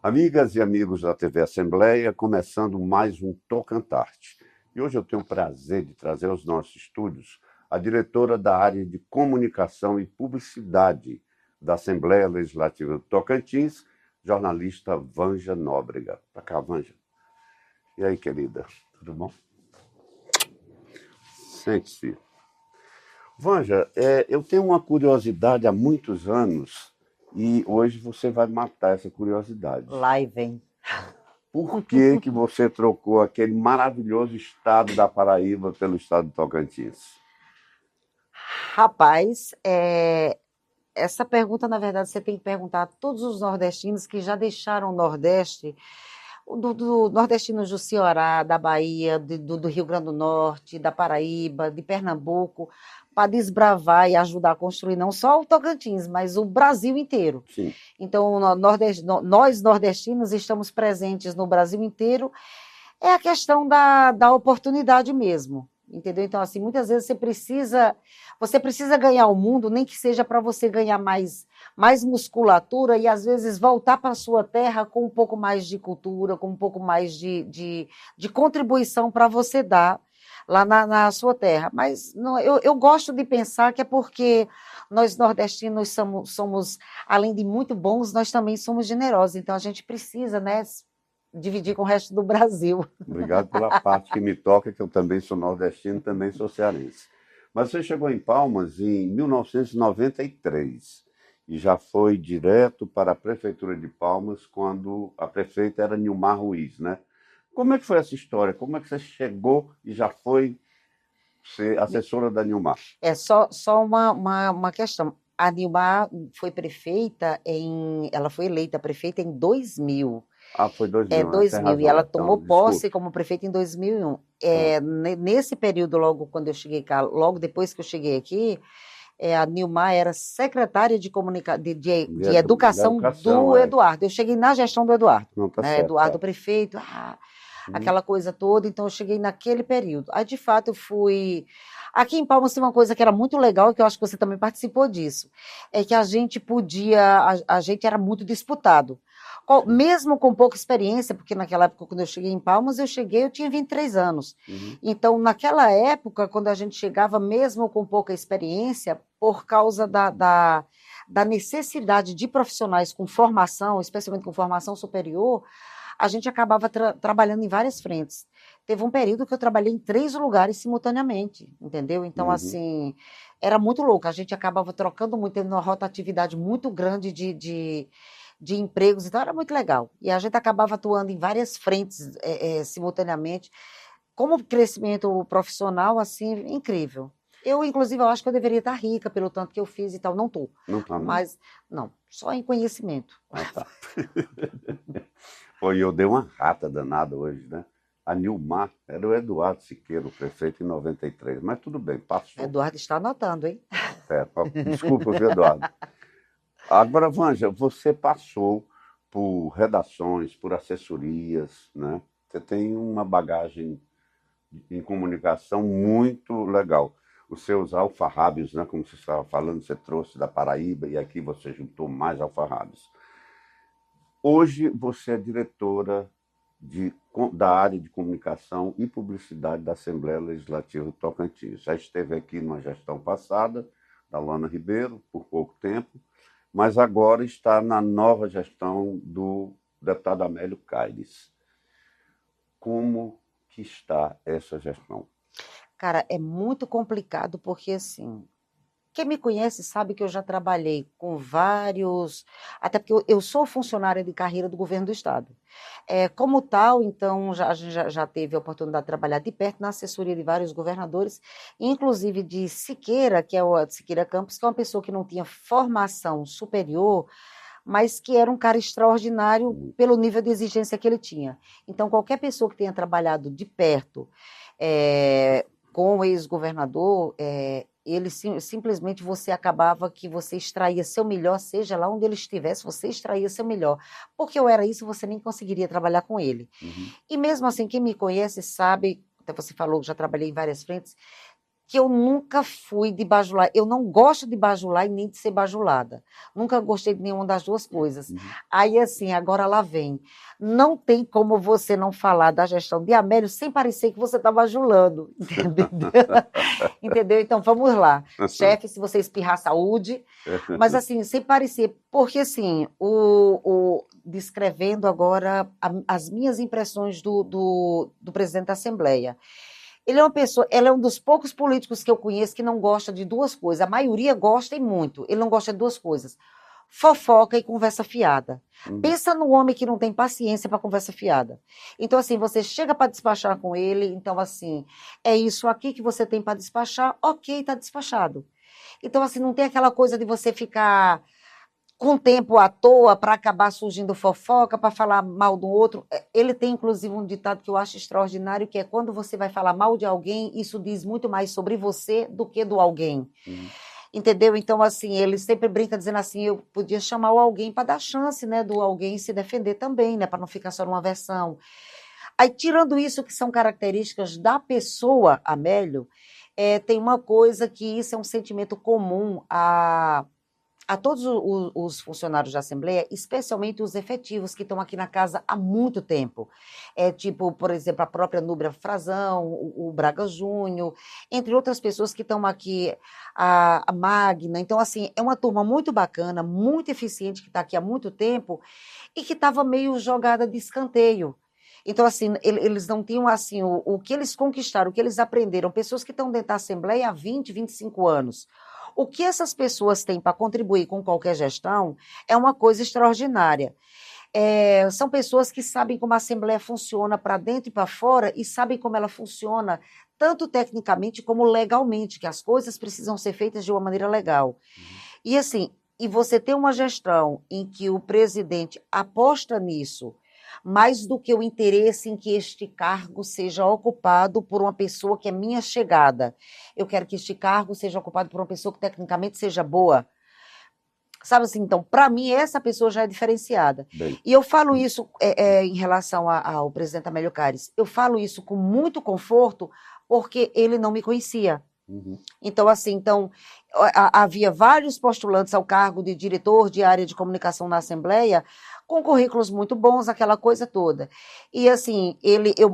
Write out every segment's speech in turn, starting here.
Amigas e amigos da TV Assembleia, começando mais um Tocantarte. E hoje eu tenho o prazer de trazer aos nossos estúdios a diretora da área de Comunicação e Publicidade da Assembleia Legislativa do Tocantins, jornalista Vanja Nóbrega. Pra cá, Vanja. E aí, querida, tudo bom? Sente-se. Vanja, eu tenho uma curiosidade há muitos anos e hoje você vai matar essa curiosidade. Lá e vem. Por que que você trocou aquele maravilhoso estado da Paraíba pelo estado do Tocantins? Rapaz, essa pergunta, na verdade, você tem que perguntar a todos os nordestinos que já deixaram o Nordeste, do nordestinos do Ceará, da Bahia, do Rio Grande do Norte, da Paraíba, de Pernambuco, para desbravar e ajudar a construir não só o Tocantins, mas o Brasil inteiro. Sim. Então, nós nordestinos estamos presentes no Brasil inteiro. É a questão da oportunidade mesmo, entendeu? Então, assim, muitas vezes você precisa ganhar o mundo, nem que seja para você ganhar mais musculatura e, às vezes, voltar para a sua terra com um pouco mais de cultura, com um pouco mais de contribuição para você dar lá na sua terra. Mas não, eu gosto de pensar que é porque nós nordestinos somos, além de muito bons, nós também somos generosos. Então, a gente precisa, né, dividir com o resto do Brasil. Obrigado pela parte que me toca, que eu também sou nordestino, também sou cearense. Mas você chegou em Palmas em 1993 e já foi direto para a Prefeitura de Palmas quando a prefeita era Nilmar Ruiz, né? Como é que foi essa história? Como é que você chegou e já foi ser assessora da Nilmar? Só uma questão. A Nilmar foi prefeita ela foi eleita prefeita em 2000. Ah, foi 2000, É 2000, e ela tomou então, posse desculpe. como prefeita em 2001. Nesse período, logo quando eu cheguei cá, logo depois que eu cheguei aqui, a Nilmar era secretária de educação do Eduardo. Eu cheguei na gestão do Eduardo. Não, tá Né? certo, Eduardo tá. prefeito, aquela coisa toda, então eu cheguei naquele período. Aí, de fato, eu fui... Aqui em Palmas tem uma coisa que era muito legal, e que eu acho que você também participou disso, é que a gente a gente era muito disputado. Mesmo com pouca experiência, porque naquela época, quando eu cheguei em Palmas, eu tinha 23 anos. Uhum. Então, naquela época, quando a gente chegava, mesmo com pouca experiência, por causa da necessidade de profissionais com formação, especialmente com formação superior, a gente acabava trabalhando em várias frentes. Teve um período que eu trabalhei em 3 lugares simultaneamente, entendeu? Então, assim, era muito louco. A gente acabava trocando muito, tendo uma rotatividade muito grande de empregos, então era muito legal. E a gente acabava atuando em várias frentes simultaneamente. Como crescimento profissional, assim, incrível. Inclusive, eu acho que eu deveria estar rica pelo tanto que eu fiz e tal. Não estou. Não tá, não? Mas, não, só em conhecimento. Ah, tá. Pô, e eu dei uma rata danada hoje, né? A Nilmar era o Eduardo Siqueira, o prefeito, em 93. Mas tudo bem, passou. Eduardo está anotando, hein? Desculpa, viu, Eduardo? Agora, Vanja, você passou por redações, por assessorias, né? Você tem uma bagagem em comunicação muito legal. Os seus alfarrábios, né? Como você estava falando, você trouxe da Paraíba e aqui você juntou mais alfarrábios. Hoje você é diretora da área de comunicação e publicidade da Assembleia Legislativa do Tocantins. Já esteve aqui numa gestão passada, da Luana Ribeiro, por pouco tempo, mas agora está na nova gestão do deputado Amélio Caires. Como que está essa gestão? Cara, é muito complicado porque, assim, quem me conhece sabe que eu já trabalhei com vários... Até porque eu sou funcionária de carreira do governo do Estado. Como tal, então, a gente já teve a oportunidade de trabalhar de perto na assessoria de vários governadores, inclusive de Siqueira, que é o Siqueira Campos, que é uma pessoa que não tinha formação superior, mas que era um cara extraordinário pelo nível de exigência que ele tinha. Então, qualquer pessoa que tenha trabalhado de perto com o ex-governador, ele simplesmente você acabava que você extraía seu melhor, seja lá onde ele estivesse, você extraía seu melhor. Porque eu era isso, você nem conseguiria trabalhar com ele. E mesmo assim, quem me conhece sabe, até você falou que já trabalhei em várias frentes, que eu nunca fui de bajular. Eu não gosto de bajular e nem de ser bajulada. Nunca gostei de nenhuma das duas coisas. Uhum. Aí, assim, agora lá vem. Não tem como você não falar da gestão de Amélio sem parecer que você está bajulando. Entendeu? Entendeu? Então, vamos lá. Chefe, se você espirrar, saúde. Mas, assim, sem parecer. Porque, assim, descrevendo agora as minhas impressões do presidente da Assembleia. Ele é uma pessoa, ele é um dos poucos políticos que eu conheço que não gosta de duas coisas. A maioria gosta e muito. Ele não gosta de duas coisas: fofoca e conversa fiada. Pensa no homem que não tem paciência para conversa fiada. Então, assim, você chega para despachar com ele, então, assim, é isso aqui que você tem para despachar, ok, está despachado. Então, assim, não tem aquela coisa de você ficar com tempo à toa para acabar surgindo fofoca, para falar mal do outro. Ele tem, inclusive, um ditado que eu acho extraordinário, que é: quando você vai falar mal de alguém, isso diz muito mais sobre você do que do alguém. Entendeu? Então, assim, ele sempre brinca dizendo assim: eu podia chamar o alguém para dar chance, né, do alguém se defender também, né, para não ficar só numa versão. Aí, tirando isso, que são características da pessoa, Amélio, tem uma coisa que isso é um sentimento comum a todos os funcionários da Assembleia, especialmente os efetivos que estão aqui na casa há muito tempo. Tipo, por exemplo, a própria Núbia Frazão, o Braga Júnior, entre outras pessoas que estão aqui, a Magna. Então, assim, é uma turma muito bacana, muito eficiente, que está aqui há muito tempo e que estava meio jogada de escanteio. Então, assim, eles não tinham, assim, o que eles conquistaram, o que eles aprenderam, pessoas que estão dentro da Assembleia há 20, 25 anos. O que essas pessoas têm para contribuir com qualquer gestão é uma coisa extraordinária. São pessoas que sabem como a Assembleia funciona para dentro e para fora e sabem como ela funciona tanto tecnicamente como legalmente, que as coisas precisam ser feitas de uma maneira legal. E assim, e você tem uma gestão em que o presidente aposta nisso, mais do que o interesse em que este cargo seja ocupado por uma pessoa que é minha chegada. Eu quero que este cargo seja ocupado por uma pessoa que tecnicamente seja boa. Sabe assim, então, para mim, essa pessoa já é diferenciada. Bem. E eu falo isso em relação ao presidente Amélio Caires. Eu falo isso com muito conforto, porque ele não me conhecia. Então, assim, havia vários postulantes ao cargo de diretor de área de comunicação na Assembleia, com currículos muito bons, aquela coisa toda. E, assim,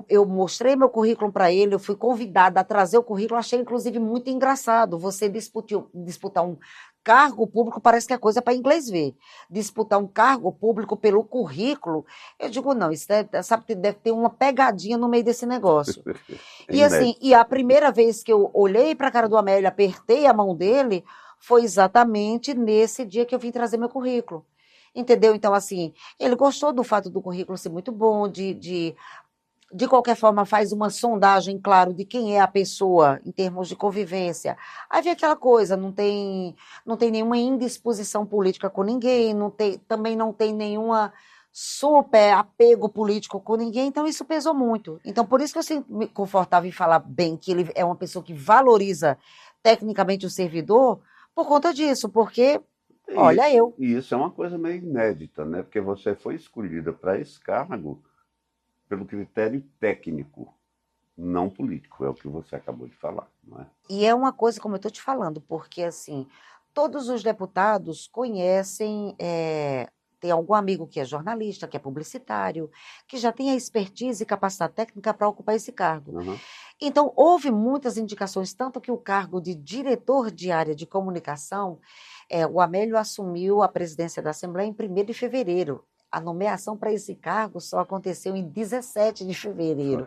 eu mostrei meu currículo para ele, eu fui convidada a trazer o currículo, achei, inclusive, muito engraçado. Você disputar um cargo público, parece que é coisa para inglês ver. Disputar um cargo público pelo currículo, eu digo, não, isso sabe, deve ter uma pegadinha no meio desse negócio. E assim, e a primeira vez que eu olhei para a cara do Amélio, apertei a mão dele, foi exatamente nesse dia que eu vim trazer meu currículo. Entendeu? Então, assim, ele gostou do fato do currículo ser muito bom, de qualquer forma, faz uma sondagem, claro, de quem é a pessoa em termos de convivência. Aí vem aquela coisa, não tem nenhuma indisposição política com ninguém, também não tem nenhuma super apego político com ninguém, então isso pesou muito. Então, por isso que eu sinto me confortável em falar bem que ele é uma pessoa que valoriza tecnicamente o servidor, por conta disso, porque, olha eu. E isso é uma coisa meio inédita, né? Porque você foi escolhida para esse cargo pelo critério técnico, não político, é o que você acabou de falar, não é? E é uma coisa, como eu estou te falando, porque, assim, todos os deputados conhecem, tem algum amigo que é jornalista, que é publicitário, que já tem a expertise e capacidade técnica para ocupar esse cargo. Então, houve muitas indicações, tanto que o cargo de diretor de área de comunicação, o Amélio assumiu a presidência da Assembleia em 1º de fevereiro. A nomeação para esse cargo só aconteceu em 17 de fevereiro.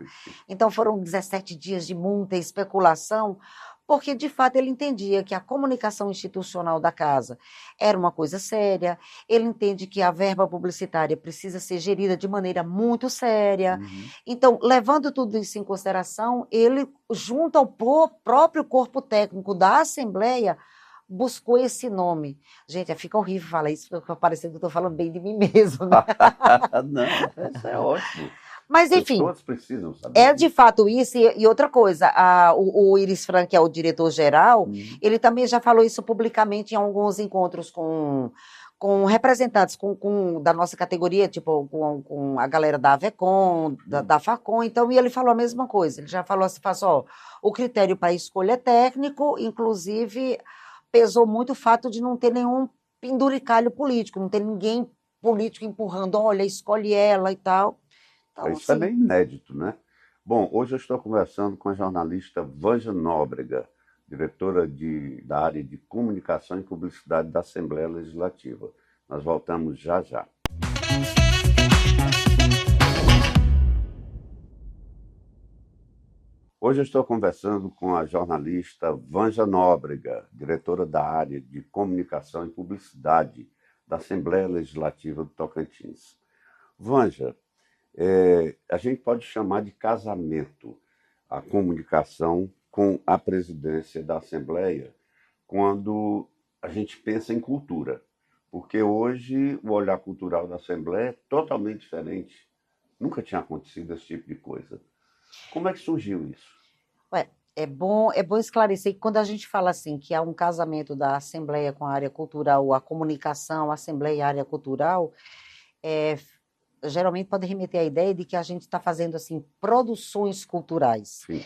Então, foram 17 dias de muita especulação, porque, de fato, ele entendia que a comunicação institucional da casa era uma coisa séria, ele entende que a verba publicitária precisa ser gerida de maneira muito séria. Então, levando tudo isso em consideração, ele, junto ao próprio corpo técnico da Assembleia, buscou esse nome. Gente, fica horrível falar isso, porque parecendo que eu estou falando bem de mim mesmo, né? Não, isso é ótimo. Mas, enfim, pessoas precisam saber é de fato isso. E outra coisa, o Iris Frank, que é o diretor-geral, ele também já falou isso publicamente em alguns encontros com com representantes da nossa categoria, tipo, com a galera da AVECOM, da FACOM, então, e ele falou a mesma coisa, ele já falou assim, ó, o critério para escolha é técnico, inclusive pesou muito o fato de não ter nenhum penduricalho político, não ter ninguém político empurrando, olha, escolhe ela e tal. Então, Isso é assim, bem inédito, né? Bom, hoje eu estou conversando com a jornalista Vânia Nóbrega, diretora da área de comunicação e publicidade da Assembleia Legislativa. Nós voltamos já já. Hoje eu estou conversando com a jornalista Vânia Nóbrega, diretora da área de comunicação e publicidade da Assembleia Legislativa do Tocantins. Vânia, a gente pode chamar de casamento a comunicação com a presidência da Assembleia quando a gente pensa em cultura, porque hoje o olhar cultural da Assembleia é totalmente diferente. Nunca tinha acontecido esse tipo de coisa. Como é que surgiu isso? é bom esclarecer que quando a gente fala assim que há um casamento da Assembleia com a área cultural, a comunicação, a Assembleia e a área cultural, geralmente pode remeter à ideia de que a gente está fazendo assim produções culturais. Sim.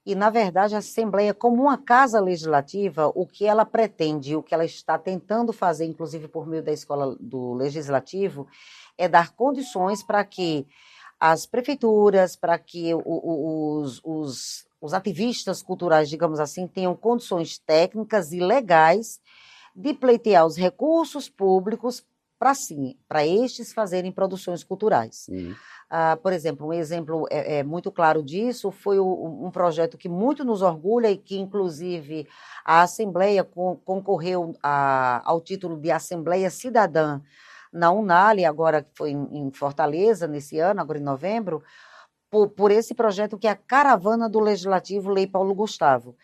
E, na verdade, a Assembleia, como uma casa legislativa, o que ela pretende, o que ela está tentando fazer, inclusive por meio da Escola do Legislativo, é dar condições para que as prefeituras, para que os ativistas culturais, digamos assim, tenham condições técnicas e legais de pleitear os recursos públicos para estes fazerem produções culturais. Por exemplo, um exemplo muito claro disso foi um projeto que muito nos orgulha e que, inclusive, a Assembleia concorreu ao título de Assembleia Cidadã na Unale, agora que foi em Fortaleza, nesse ano, agora em novembro, por esse projeto que é a Caravana do Legislativo Lei Paulo Gustavo.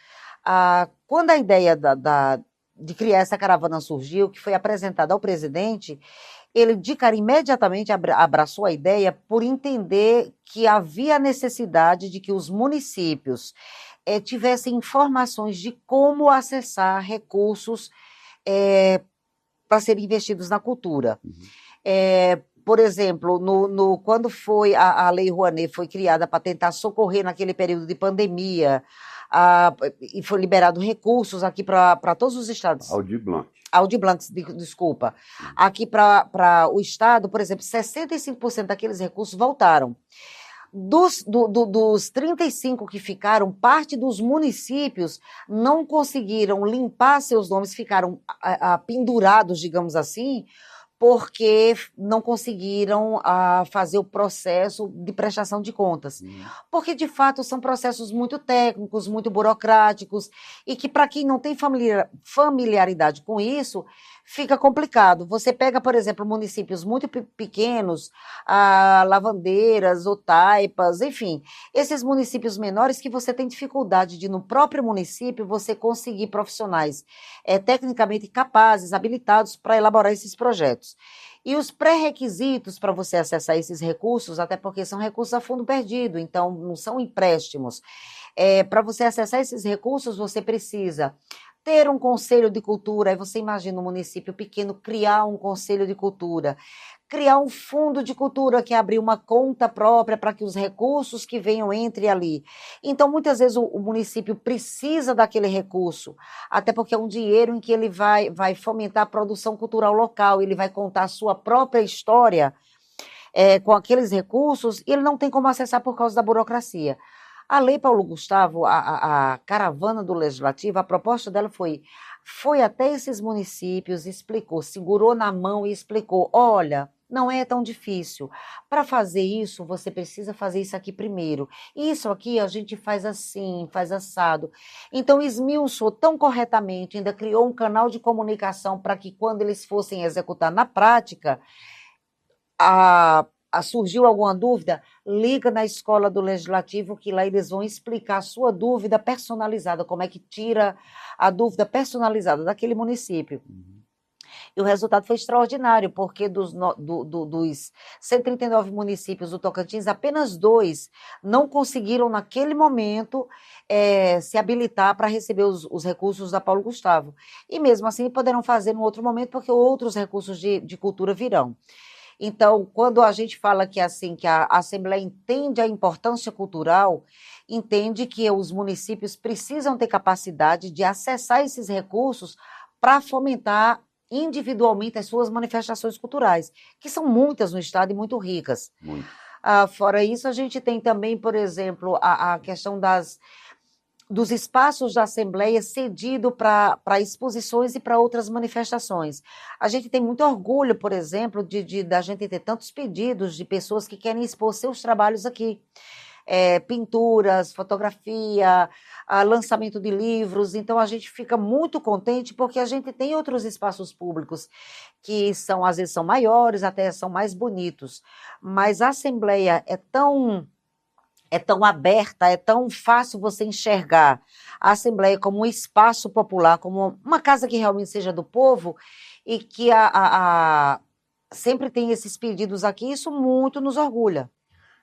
Quando a ideia de criar essa caravana surgiu, que foi apresentada ao presidente, ele de cara imediatamente abraçou a ideia por entender que havia necessidade de que os municípios tivessem informações de como acessar recursos para serem investidos na cultura. Por exemplo, quando foi a Lei Rouanet foi criada para tentar socorrer naquele período de pandemia, e foi liberado recursos aqui para todos os estados. Aldir Blanc, desculpa. Aqui para o estado, por exemplo, 65% daqueles recursos voltaram. Dos 35 que ficaram, parte dos municípios não conseguiram limpar seus nomes, ficaram pendurados, digamos assim, porque não conseguiram fazer o processo de prestação de contas. Porque, de fato, são processos muito técnicos, muito burocráticos, e que, para quem não tem familiaridade com isso, fica complicado. Você pega, por exemplo, municípios muito pequenos, Lavandeiras, Otaipas, enfim, esses municípios menores que você tem dificuldade de, no próprio município, você conseguir profissionais tecnicamente capazes, habilitados para elaborar esses projetos. E os pré-requisitos para você acessar esses recursos, até porque são recursos a fundo perdido, então não são empréstimos. Para você acessar esses recursos, você precisa ter um conselho de cultura. Aí você imagina um município pequeno criar um conselho de cultura, criar um fundo de cultura que abrir uma conta própria para que os recursos que venham entrem ali. Então, muitas vezes o município precisa daquele recurso, até porque é um dinheiro em que ele vai fomentar a produção cultural local, ele vai contar a sua própria história com aqueles recursos, e ele não tem como acessar por causa da burocracia. A Lei Paulo Gustavo, a caravana do Legislativo, a proposta dela foi até esses municípios, explicou, segurou na mão e explicou, olha, não é tão difícil. Para fazer isso, você precisa fazer isso aqui primeiro. Isso aqui a gente faz assim, faz assado. Então, esmiuçou tão corretamente, ainda criou um canal de comunicação para que quando eles fossem executar na prática, surgiu alguma dúvida, liga na Escola do Legislativo, que lá eles vão explicar a sua dúvida personalizada, como é que tira a dúvida personalizada daquele município. E o resultado foi extraordinário, porque dos 139 municípios do Tocantins, apenas 2 não conseguiram, naquele momento, se habilitar para receber os recursos da Paulo Gustavo. E mesmo assim poderão fazer em outro momento, porque outros recursos de cultura virão. Então, quando a gente fala que, assim, que a Assembleia entende a importância cultural, entende que os municípios precisam ter capacidade de acessar esses recursos para fomentar individualmente as suas manifestações culturais, que são muitas no estado e muito ricas. Muito. Fora isso, a gente tem também, por exemplo, a questão dos espaços da Assembleia cedido para exposições e para outras manifestações. A gente tem muito orgulho, por exemplo, da gente ter tantos pedidos de pessoas que querem expor seus trabalhos aqui. Pinturas, fotografia, lançamento de livros. Então a gente fica muito contente porque a gente tem outros espaços públicos que às vezes são maiores, até são mais bonitos, mas a Assembleia é tão aberta, é tão fácil você enxergar a Assembleia como um espaço popular, como uma casa que realmente seja do povo, e que sempre tem esses pedidos aqui, isso muito nos orgulha.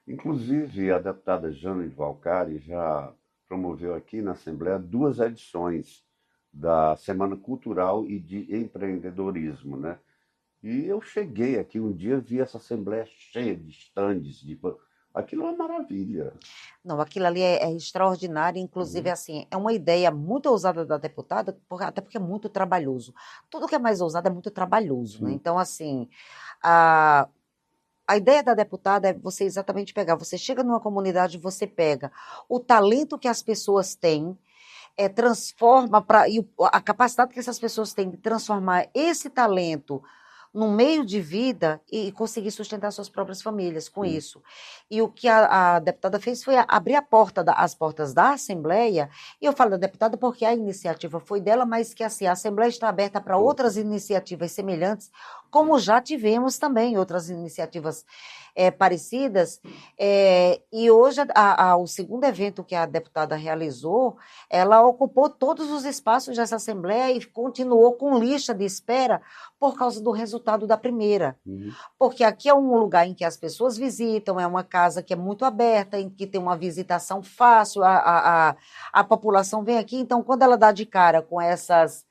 Inclusive, a deputada Jane Valcari já promoveu aqui na Assembleia 2 edições da Semana Cultural e de Empreendedorismo, né? E eu cheguei aqui um dia, vi essa Assembleia cheia de estandes, aquilo é uma maravilha. Não, aquilo ali é extraordinário, inclusive, assim, é uma ideia muito ousada da deputada, até porque é muito trabalhoso. Tudo que é mais ousado é muito trabalhoso, né? Então, assim, a ideia da deputada é você exatamente pegar, você chega numa comunidade, você pega o talento que as pessoas têm, transforma, e a capacidade que essas pessoas têm de transformar esse talento num meio de vida e conseguir sustentar suas próprias famílias com isso. E o que a deputada fez foi abrir as portas da Assembleia, e eu falo da deputada porque a iniciativa foi dela, mas que assim, a Assembleia está aberta para outras iniciativas semelhantes, como já tivemos também outras iniciativas parecidas, e hoje o segundo evento que a deputada realizou, ela ocupou todos os espaços dessa Assembleia e continuou com lista de espera por causa do resultado da primeira. Porque aqui é um lugar em que as pessoas visitam, é uma casa que é muito aberta, em que tem uma visitação fácil, a população vem aqui, então quando ela dá de cara com essas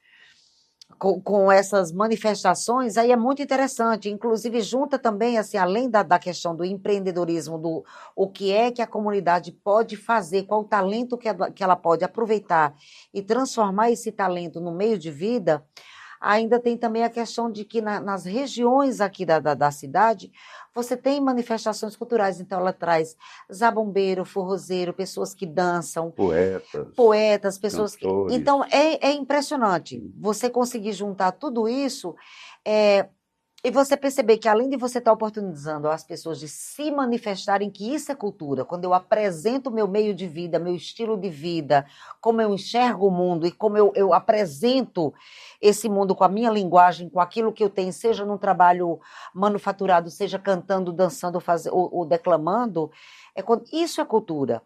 manifestações, aí é muito interessante, inclusive junta também, assim, além da questão do empreendedorismo, o que é que a comunidade pode fazer, qual o talento que ela pode aproveitar e transformar esse talento no meio de vida. Ainda tem também a questão de que nas regiões aqui da cidade, você tem manifestações culturais, então ela traz zabumbeiro, forrozeiro, pessoas que dançam. Poetas, pessoas que... Então, é impressionante você conseguir juntar tudo isso e você perceber que, além de você estar oportunizando as pessoas de se manifestarem, que isso é cultura, quando eu apresento meu meio de vida, meu estilo de vida, como eu enxergo o mundo e como eu apresento esse mundo com a minha linguagem, com aquilo que eu tenho, seja num trabalho manufaturado, seja cantando, dançando ou declamando, isso é cultura.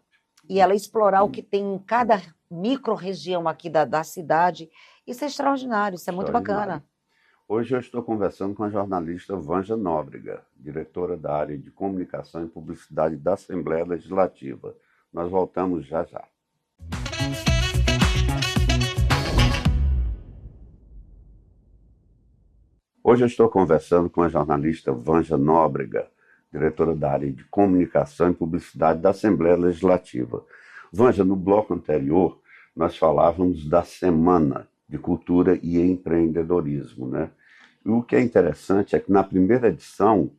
E ela explorar o que tem em cada micro-região aqui da cidade, isso é extraordinário, isso é muito bacana. Hoje eu estou conversando com a jornalista Vanja Nóbrega, diretora da área de Comunicação e Publicidade da Assembleia Legislativa. Nós voltamos já já. Hoje eu estou conversando com a jornalista Vanja Nóbrega, diretora da área de Comunicação e Publicidade da Assembleia Legislativa. Vanja, no bloco anterior, nós falávamos da Semana de Cultura e Empreendedorismo, né? E o que é interessante é que na primeira edição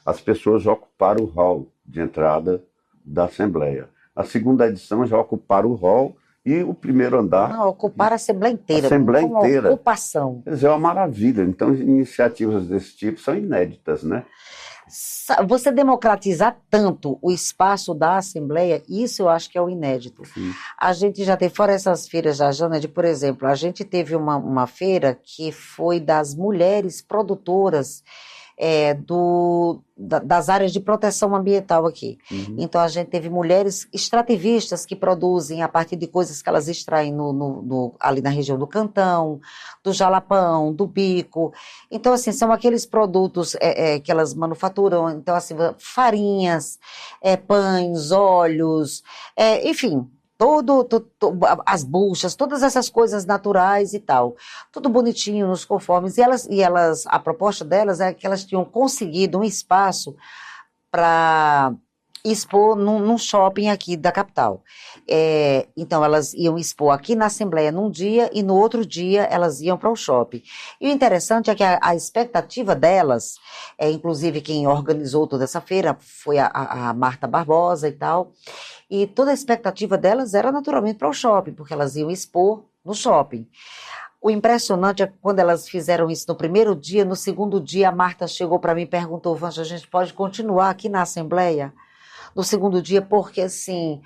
as pessoas já ocuparam o hall de entrada da Assembleia. A segunda edição já ocuparam o hall e o primeiro andar... Não, ocuparam a Assembleia inteira. A Assembleia inteira. Uma ocupação. Quer dizer, é uma maravilha. Então, iniciativas desse tipo são inéditas, né? Você democratizar tanto o espaço da Assembleia, isso eu acho que é o inédito. Sim. A gente já teve, fora essas feiras da Jana, por exemplo, a gente teve uma feira que foi das mulheres produtoras das áreas de proteção ambiental aqui. Uhum. Então a gente teve mulheres extrativistas que produzem a partir de coisas que elas extraem ali na região do Cantão, do Jalapão, do Bico. Então, assim, são aqueles produtos que elas manufaturam, então, assim, farinhas, pães, óleos, enfim, as buchas, todas essas coisas naturais e tal, tudo bonitinho nos conformes, e elas, a proposta delas é que elas tinham conseguido um espaço para expor num shopping aqui da capital. Então, elas iam expor aqui na Assembleia num dia e no outro dia elas iam para o shopping. E o interessante é que a expectativa delas, inclusive quem organizou toda essa feira foi a Marta Barbosa e tal, e toda a expectativa delas era naturalmente para o shopping, porque elas iam expor no shopping. O impressionante é que quando elas fizeram isso no primeiro dia, no segundo dia a Marta chegou para mim e perguntou: Vanja, a gente pode continuar aqui na Assembleia? No segundo dia, porque assim,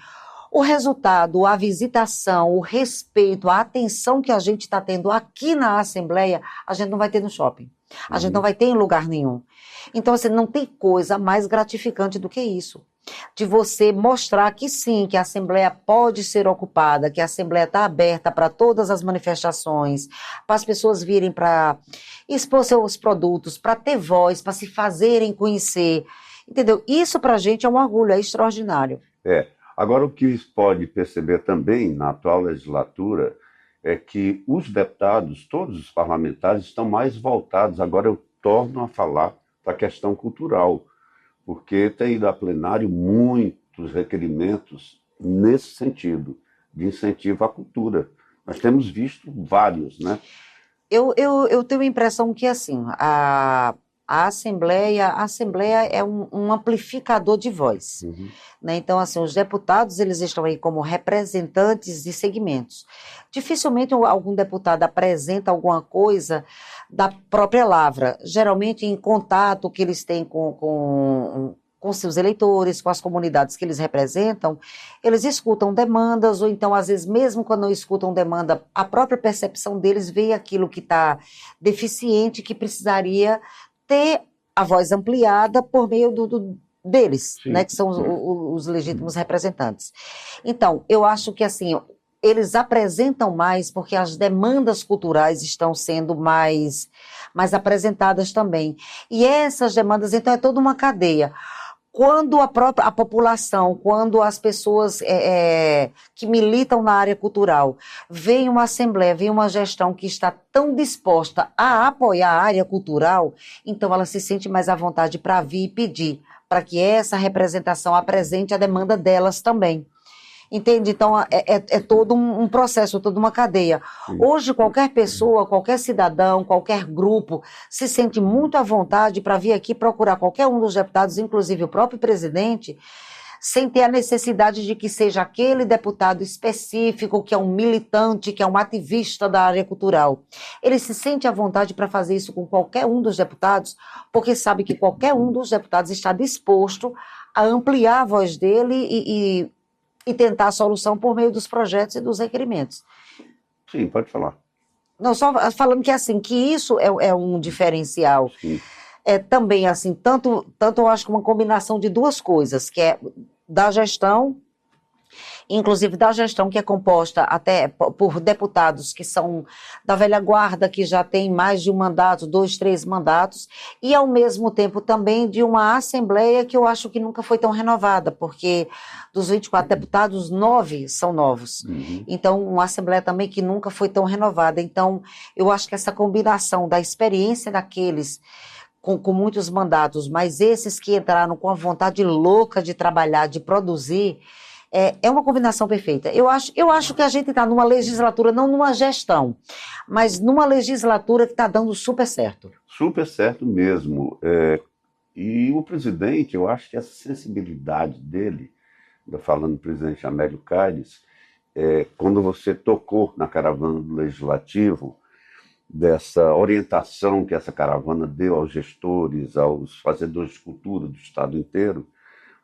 o resultado, a visitação, o respeito, a atenção que a gente está tendo aqui na Assembleia, a gente não vai ter no shopping. A gente não vai ter em lugar nenhum. Então, assim, não tem coisa mais gratificante do que isso. De você mostrar que sim, que a Assembleia pode ser ocupada, que a Assembleia está aberta para todas as manifestações, para as pessoas virem para expor seus produtos, para ter voz, para se fazerem conhecer. Entendeu? Isso para a gente é um orgulho, é extraordinário. Agora, o que se pode perceber também na atual legislatura é que os deputados, todos os parlamentares, estão mais voltados, agora eu torno a falar, para a questão cultural, porque tem ido a plenário muitos requerimentos nesse sentido, de incentivo à cultura. Nós temos visto vários, né? Eu tenho a impressão que, assim, a Assembleia é um amplificador de voz. Uhum. Né? Então, assim, os deputados, eles estão aí como representantes de segmentos. Dificilmente algum deputado apresenta alguma coisa da própria Lavra, geralmente em contato que eles têm com seus eleitores, com as comunidades que eles representam, eles escutam demandas, ou então, às vezes, mesmo quando não escutam demanda, a própria percepção deles vê aquilo que está deficiente, que precisaria ter a voz ampliada por meio deles, né, que são os legítimos representantes. Então, eu acho que, assim, eles apresentam mais porque as demandas culturais estão sendo mais apresentadas também. E essas demandas, então, é toda uma cadeia. Quando a população, quando as pessoas que militam na área cultural veem uma assembleia, veem uma gestão que está tão disposta a apoiar a área cultural, então ela se sente mais à vontade para vir e pedir, para que essa representação apresente a demanda delas também. Entende? Então, é todo um processo, toda uma cadeia. Hoje, qualquer pessoa, qualquer cidadão, qualquer grupo, se sente muito à vontade para vir aqui procurar qualquer um dos deputados, inclusive o próprio presidente, sem ter a necessidade de que seja aquele deputado específico, que é um militante, que é um ativista da área cultural. Ele se sente à vontade para fazer isso com qualquer um dos deputados, porque sabe que qualquer um dos deputados está disposto a ampliar a voz dele e tentar a solução por meio dos projetos e dos requerimentos. Sim, pode falar. Não, só falando que assim, que isso é um diferencial. Sim. Também assim, tanto eu acho que uma combinação de duas coisas, que é da gestão, inclusive da gestão que é composta até por deputados que são da velha guarda, que já tem mais de um mandato, 2, 3 mandatos, e ao mesmo tempo também de uma Assembleia que eu acho que nunca foi tão renovada, porque dos 24 deputados, 9 são novos. Uhum. Então, uma Assembleia também que nunca foi tão renovada. Então, eu acho que essa combinação da experiência daqueles com muitos mandatos, mas esses que entraram com a vontade louca de trabalhar, de produzir, é uma combinação perfeita. Eu acho que a gente está numa legislatura, não numa gestão, mas numa legislatura que está dando super certo. Super certo mesmo. E o presidente, eu acho que essa sensibilidade dele, falando do presidente Amélio Caires, quando você tocou na caravana do Legislativo, dessa orientação que essa caravana deu aos gestores, aos fazedores de cultura do estado inteiro,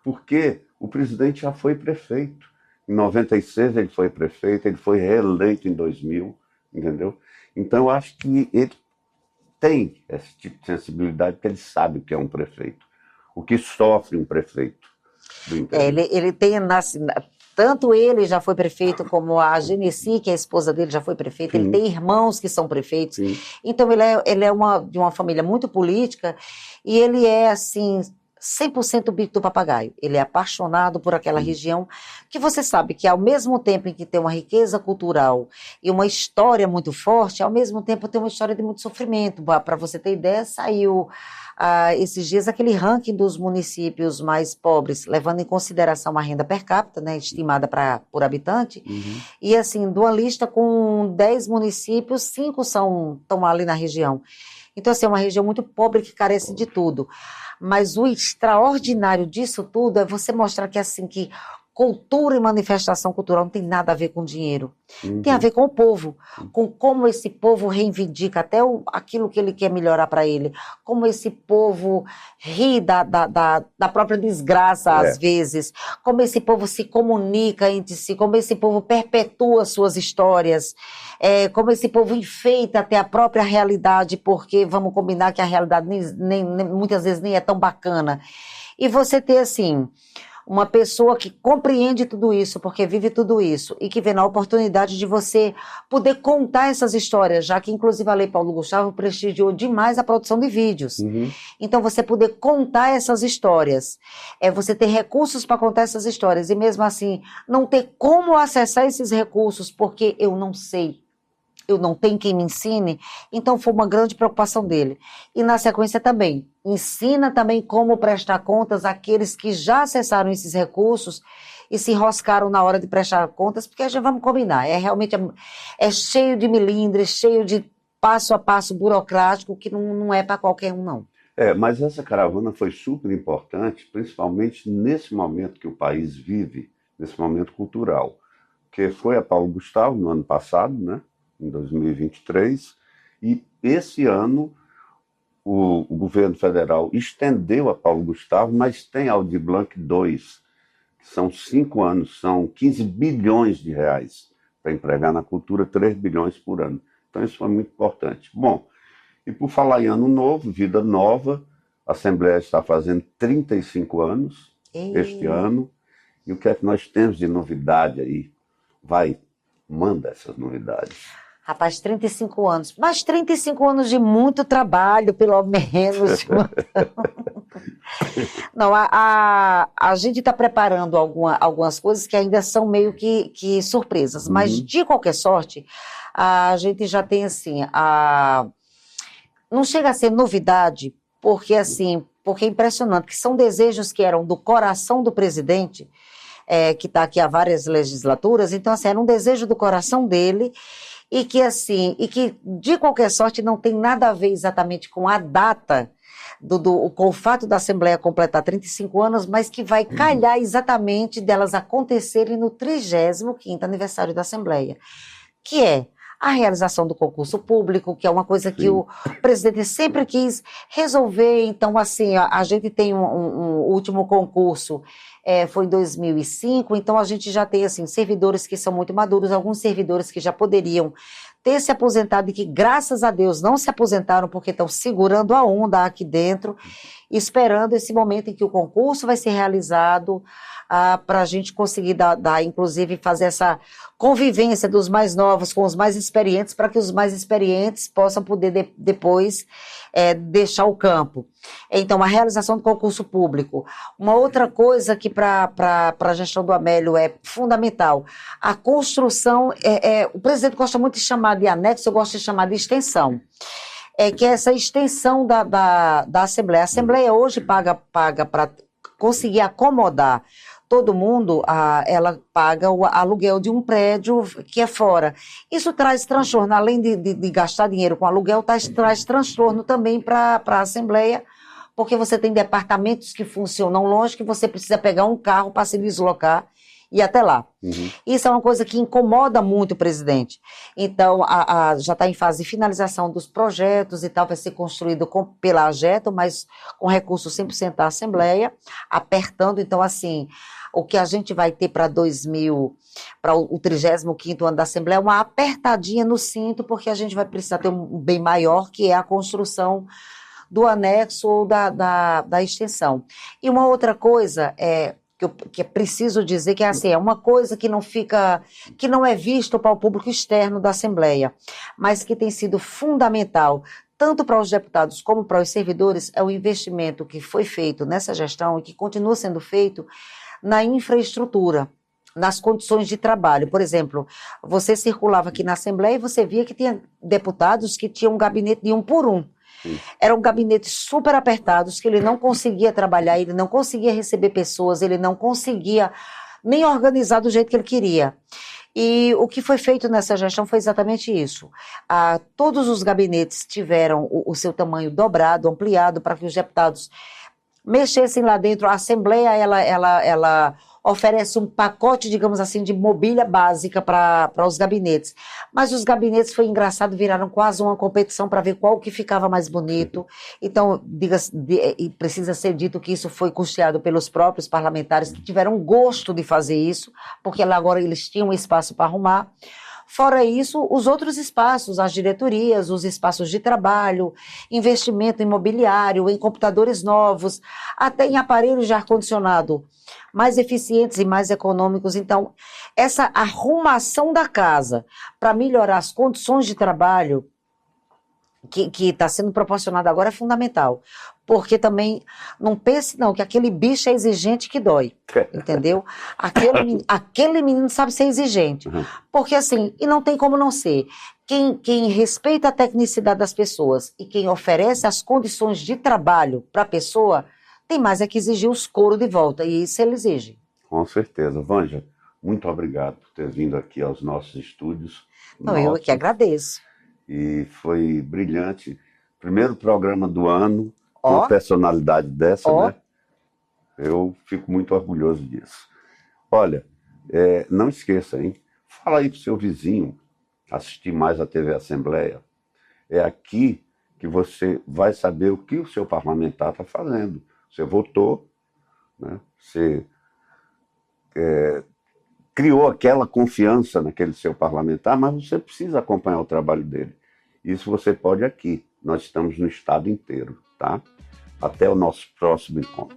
porque o presidente já foi prefeito. Em 96 ele foi prefeito, ele foi reeleito em 2000, entendeu? Então eu acho que ele tem esse tipo de sensibilidade, porque ele sabe o que é um prefeito, o que sofre um prefeito do interior. Ele tem, tanto ele já foi prefeito, como a Genesi, que é a esposa dele, já foi prefeita. Ele tem irmãos que são prefeitos. Sim. Então ele é de uma família muito política, e ele é assim 100% bico do papagaio. Ele é apaixonado por aquela região, que você sabe que ao mesmo tempo em que tem uma riqueza cultural e uma história muito forte, ao mesmo tempo tem uma história de muito sofrimento. Para você ter ideia, saiu esses dias aquele ranking dos municípios mais pobres, levando em consideração a renda per capita, né, estimada por habitante, e assim, de uma lista com 10 municípios, 5 estão ali na região. Então, assim, é uma região muito pobre que carece de tudo. Mas o extraordinário disso tudo é você mostrar que, assim, que cultura e manifestação cultural não tem nada a ver com dinheiro. Tem a ver com o povo, com como esse povo reivindica até aquilo que ele quer melhorar para ele, como esse povo ri da própria desgraça, às vezes, como esse povo se comunica entre si, como esse povo perpetua suas histórias, como esse povo enfeita até a própria realidade, porque vamos combinar que a realidade muitas vezes nem é tão bacana. E você ter, assim, uma pessoa que compreende tudo isso, porque vive tudo isso, e que vê na oportunidade de você poder contar essas histórias, já que inclusive a Lei Paulo Gustavo prestigiou demais a produção de vídeos. Então você poder contar essas histórias, você ter recursos para contar essas histórias, e mesmo assim não ter como acessar esses recursos, porque eu não sei, eu não tenho quem me ensine, então foi uma grande preocupação dele. E na sequência também, ensina também como prestar contas àqueles que já acessaram esses recursos e se enroscaram na hora de prestar contas, porque já vamos combinar, realmente cheio de milindres, cheio de passo a passo burocrático, que não é para qualquer um, não. Mas essa caravana foi super importante, principalmente nesse momento que o país vive, nesse momento cultural, que foi a Paulo Gustavo no ano passado, né? Em 2023, e esse ano o governo federal estendeu a Paulo Gustavo, mas tem Aldir Blanc II, que são 5 anos, são 15 bilhões de reais para empregar na cultura, 3 bilhões por ano. Então isso foi muito importante. Bom, e por falar em ano novo, vida nova, a Assembleia está fazendo 35 anos este ano, e o que é que nós temos de novidade aí? Manda essas novidades. Rapaz, 35 anos. Mas 35 anos de muito trabalho, pelo menos. Não, a gente está preparando algumas coisas que ainda são meio que surpresas. Mas, de qualquer sorte, a gente já tem, assim, não chega a ser novidade, porque, assim, porque é impressionante, que são desejos que eram do coração do presidente, que está aqui há várias legislaturas. Então, assim, era um desejo do coração dele, e que, assim, de qualquer sorte não tem nada a ver exatamente com a data, com o fato da Assembleia completar 35 anos, mas que vai calhar exatamente delas acontecerem no 35º aniversário da Assembleia, que é a realização do concurso público, que é uma coisa que o presidente sempre quis resolver. Então, assim, a gente tem um último concurso, foi em 2005, então a gente já tem, assim, servidores que são muito maduros, alguns servidores que já poderiam ter se aposentado e que, graças a Deus, não se aposentaram porque estão segurando a onda aqui dentro, esperando esse momento em que o concurso vai ser realizado, para a gente conseguir inclusive, fazer essa convivência dos mais novos com os mais experientes, para que os mais experientes possam poder depois deixar o campo. Então, a realização do concurso público. Uma outra coisa que para a gestão do Amélio é fundamental, a construção, o presidente gosta muito de chamar de anexo, eu gosto de chamar de extensão. Que é essa extensão da Assembleia. A Assembleia hoje paga para conseguir acomodar todo mundo, ela paga o aluguel de um prédio que é fora. Isso traz transtorno, além de gastar dinheiro com aluguel, traz transtorno também para a Assembleia, porque você tem departamentos que funcionam longe, que você precisa pegar um carro para se deslocar e até lá. Isso é uma coisa que incomoda muito o presidente. Então, já está em fase de finalização dos projetos e tal, vai ser construído pela AGETO, mas com recursos 100% da Assembleia, apertando. Então, assim, o que a gente vai ter para para o 35º ano da Assembleia, é uma apertadinha no cinto, porque a gente vai precisar ter um bem maior, que é a construção do anexo ou da extensão. E uma outra coisa que é preciso dizer que é assim, é uma coisa que não é visto para o público externo da Assembleia, mas que tem sido fundamental, tanto para os deputados como para os servidores, é o investimento que foi feito nessa gestão e que continua sendo feito na infraestrutura, nas condições de trabalho. Por exemplo, você circulava aqui na Assembleia e você via que tinha deputados que tinham um gabinete de 1 por 1. Eram gabinetes super apertados, que ele não conseguia trabalhar, ele não conseguia receber pessoas, ele não conseguia nem organizar do jeito que ele queria. E o que foi feito nessa gestão foi exatamente isso. Todos os gabinetes tiveram o seu tamanho dobrado, ampliado, para que os deputados mexessem lá dentro. A Assembleia, ela oferece um pacote, digamos assim, de mobília básica para os gabinetes. Mas os gabinetes, foi engraçado, viraram quase uma competição para ver qual que ficava mais bonito. Então, e precisa ser dito que isso foi custeado pelos próprios parlamentares, que tiveram gosto de fazer isso, porque lá agora eles tinham espaço para arrumar. Fora isso, os outros espaços, as diretorias, os espaços de trabalho, investimento imobiliário, em computadores novos, até em aparelhos de ar-condicionado mais eficientes e mais econômicos. Então, essa arrumação da casa para melhorar as condições de trabalho que está sendo proporcionada agora é fundamental. Porque também, não pense não, que aquele bicho é exigente que dói, entendeu? Aquele menino sabe ser exigente. Porque assim, e não tem como não ser. Quem respeita a tecnicidade das pessoas e quem oferece as condições de trabalho para a pessoa, tem mais é que exigir os coros de volta, e isso ele exige. Com certeza. Vângela, muito obrigado por ter vindo aqui aos nossos estúdios. Não, eu que agradeço. E foi brilhante. Primeiro programa do ano, com uma personalidade dessa, né? Eu fico muito orgulhoso disso. Olha, não esqueça, hein? Fala aí pro seu vizinho assistir mais a TV Assembleia. É aqui que você vai saber o que o seu parlamentar está fazendo. Você votou, né? Você criou aquela confiança naquele seu parlamentar, mas você precisa acompanhar o trabalho dele. Isso você pode aqui. Nós estamos no estado inteiro, tá? Até o nosso próximo encontro.